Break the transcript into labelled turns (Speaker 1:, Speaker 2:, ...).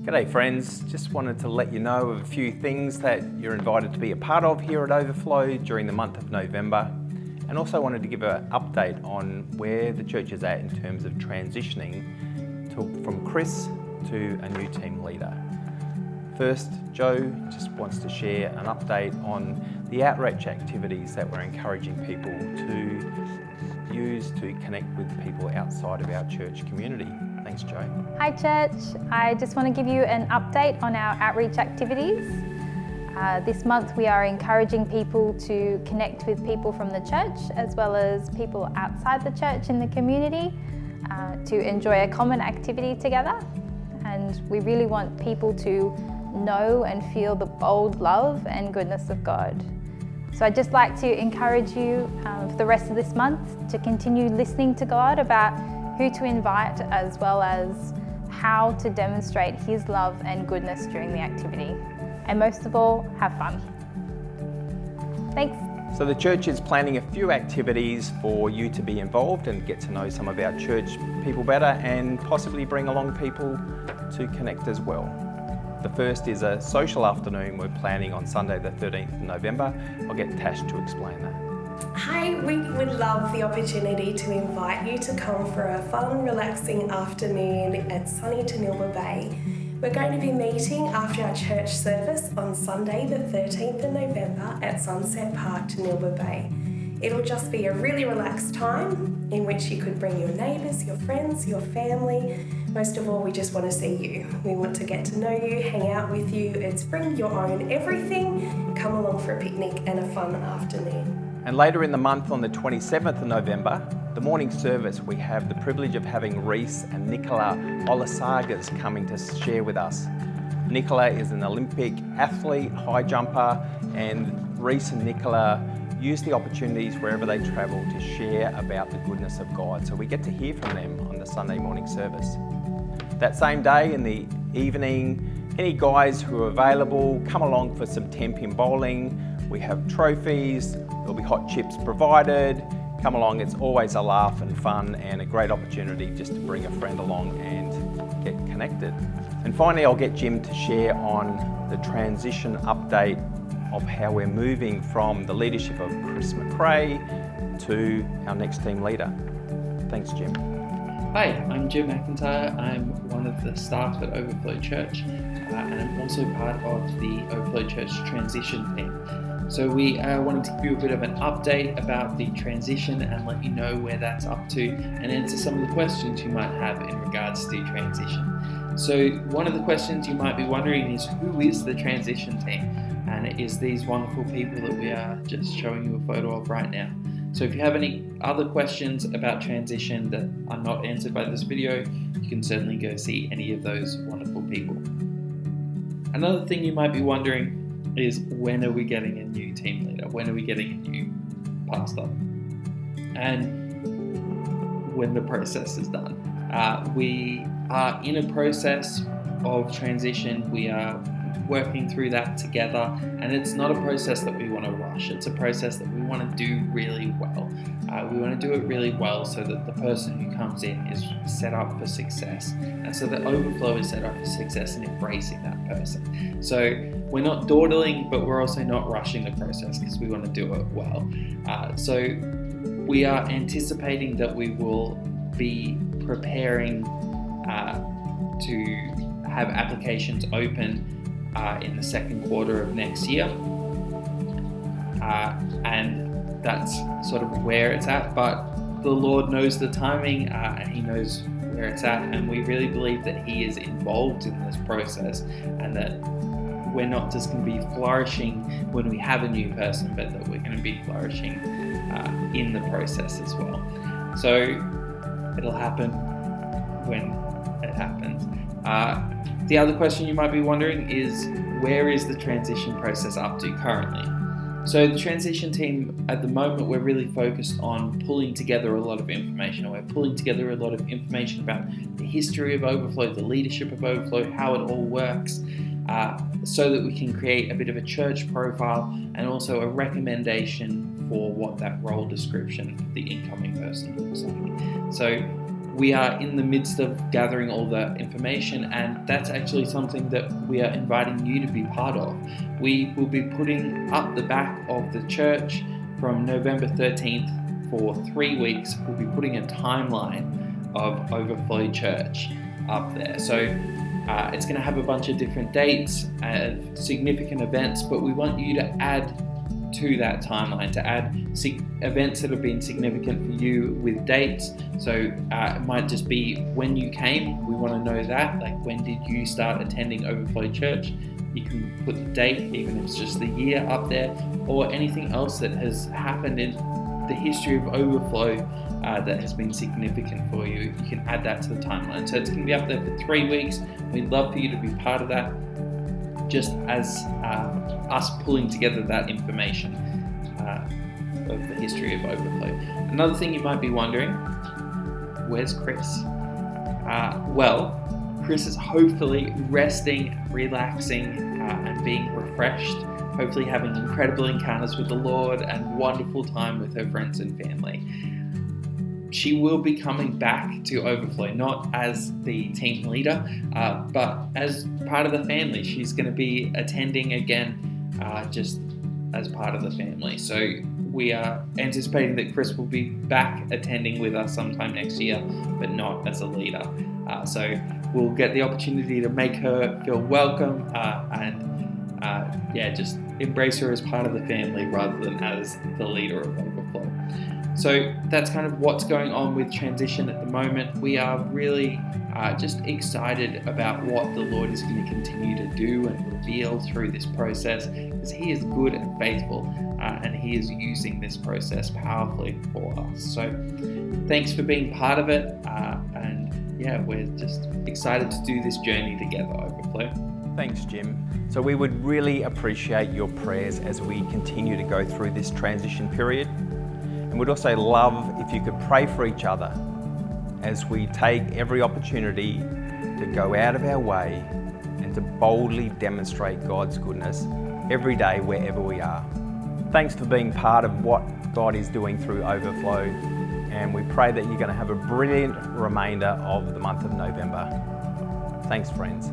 Speaker 1: G'day friends, just wanted to let you know of a few things that you're invited to be a part of here at Overflow during the month of November, and also wanted to give an update on where the church is at in terms of transitioning from Chris to a new team leader. First, Joe just wants to share an update on the outreach activities that we're encouraging people to use to connect with people outside of our church community. Thanks, Joe.
Speaker 2: Hi church, I just want to give you an update on our outreach activities. This month we are encouraging people to connect with people from the church as well as people outside the church in the community to enjoy a common activity together. And we really want people to know and feel the bold love and goodness of God. So I'd just like to encourage you for the rest of this month to continue listening to God about who to invite as well as how to demonstrate His love and goodness during the activity. And most of all, have fun. Thanks.
Speaker 1: So the church is planning a few activities for you to be involved and get to know some of our church people better and possibly bring along people to connect as well. The first is a social afternoon we're planning on Sunday the 13th of November. I'll get Tash to explain that.
Speaker 3: Hi, we would love the opportunity to invite you to come for a fun, relaxing afternoon at sunny Tanilba Bay. We're going to be meeting after our church service on Sunday the 13th of November at Sunset Park, Tanilba Bay. It'll just be a really relaxed time in which you could bring your neighbours, your friends, your family. Most of all, we just want to see you. We want to get to know you, hang out with you. It's bring your own everything, come along for a picnic and a fun afternoon.
Speaker 1: And later in the month, on the 27th of November, the morning service, we have the privilege of having Reese and Nicola Olasagas coming to share with us. Nicola is an Olympic athlete, high jumper, and Reese and Nicola use the opportunities wherever they travel to share about the goodness of God. So we get to hear from them on the Sunday morning service. That same day in the evening, any guys who are available, come along for some 10-pin bowling. We have trophies, there'll be hot chips provided. Come along, it's always a laugh and fun and a great opportunity just to bring a friend along and get connected. And finally, I'll get Jim to share on the transition update of how we're moving from the leadership of Chris McRae to our next team leader. Thanks, Jim.
Speaker 4: Hi, I'm Jim McIntyre. I'm one of the staff at Overflow Church, and I'm also part of the Overflow Church transition team. So we wanted to give you a bit of an update about the transition and let you know where that's up to and answer some of the questions you might have in regards to transition. So one of the questions you might be wondering is, who is the transition team? And it is these wonderful people that we are just showing you a photo of right now. So if you have any other questions about transition that are not answered by this video, you can certainly go see any of those wonderful people. Another thing you might be wondering is, when are we getting a new team leader? When are we getting a new pastor? And when the process is done. We are in a process of transition. We are working through that together, and it's not a process that we want to rush. It's a process that we want to do really well. We want to do it really well so that the person who comes in is set up for success, and so that Overflow is set up for success and embracing that person. So we're not dawdling, but we're also not rushing the process because we want to do it well. So we are anticipating that we will be preparing to have applications open in the second quarter of next year, and that's sort of where it's at, but the Lord knows the timing and He knows where it's at, and we really believe that He is involved in this process and that we're not just going to be flourishing when we have a new person, but that we're going to be flourishing in the process as well. So it'll happen when it happens. The other question you might be wondering is, where is the transition process up to currently? So the transition team, at the moment, we're really focused on pulling together a lot of information. We're pulling together a lot of information about the history of Overflow, the leadership of Overflow, how it all works, so that we can create a bit of a church profile and also a recommendation for what that role description for the incoming person looks like. So we are in the midst of gathering all the information, and that's actually something that we are inviting you to be part of. We will be putting up the back of the church from November 13th for 3 weeks. We'll be putting a timeline of Overflow Church up there. So it's going to have a bunch of different dates and significant events, but we want you to add to that timeline, to add events that have been significant for you with dates. So it might just be when you came. We want to know that, like, when did you start attending Overflow Church? You can put the date, even if it's just the year, up there, or anything else that has happened in the history of Overflow that has been significant for you. You can add that to the timeline. So it's going to be up there for 3 weeks. We'd love for you to be part of that, just as us pulling together that information of the history of Overflow. Another thing you might be wondering, where's Chris? Well, Chris is hopefully resting, relaxing, and being refreshed, hopefully having incredible encounters with the Lord and wonderful time with her friends and family. She will be coming back to Overflow, not as the team leader, but as part of the family. She's going to be attending again, just as part of the family. So we are anticipating that Chris will be back attending with us sometime next year, but not as a leader. So we'll get the opportunity to make her feel welcome and just embrace her as part of the family rather than as the leader of Overflow. So that's kind of what's going on with transition at the moment. We are really just excited about what the Lord is going to continue to do and reveal through this process, because He is good and faithful, and He is using this process powerfully for us. So thanks for being part of it, we're just excited to do this journey together, Overflow.
Speaker 1: Thanks, Jim. So we would really appreciate your prayers as we continue to go through this transition period. And we'd also love if you could pray for each other as we take every opportunity to go out of our way and to boldly demonstrate God's goodness every day wherever we are. Thanks for being part of what God is doing through Overflow, and we pray that you're going to have a brilliant remainder of the month of November. Thanks, friends.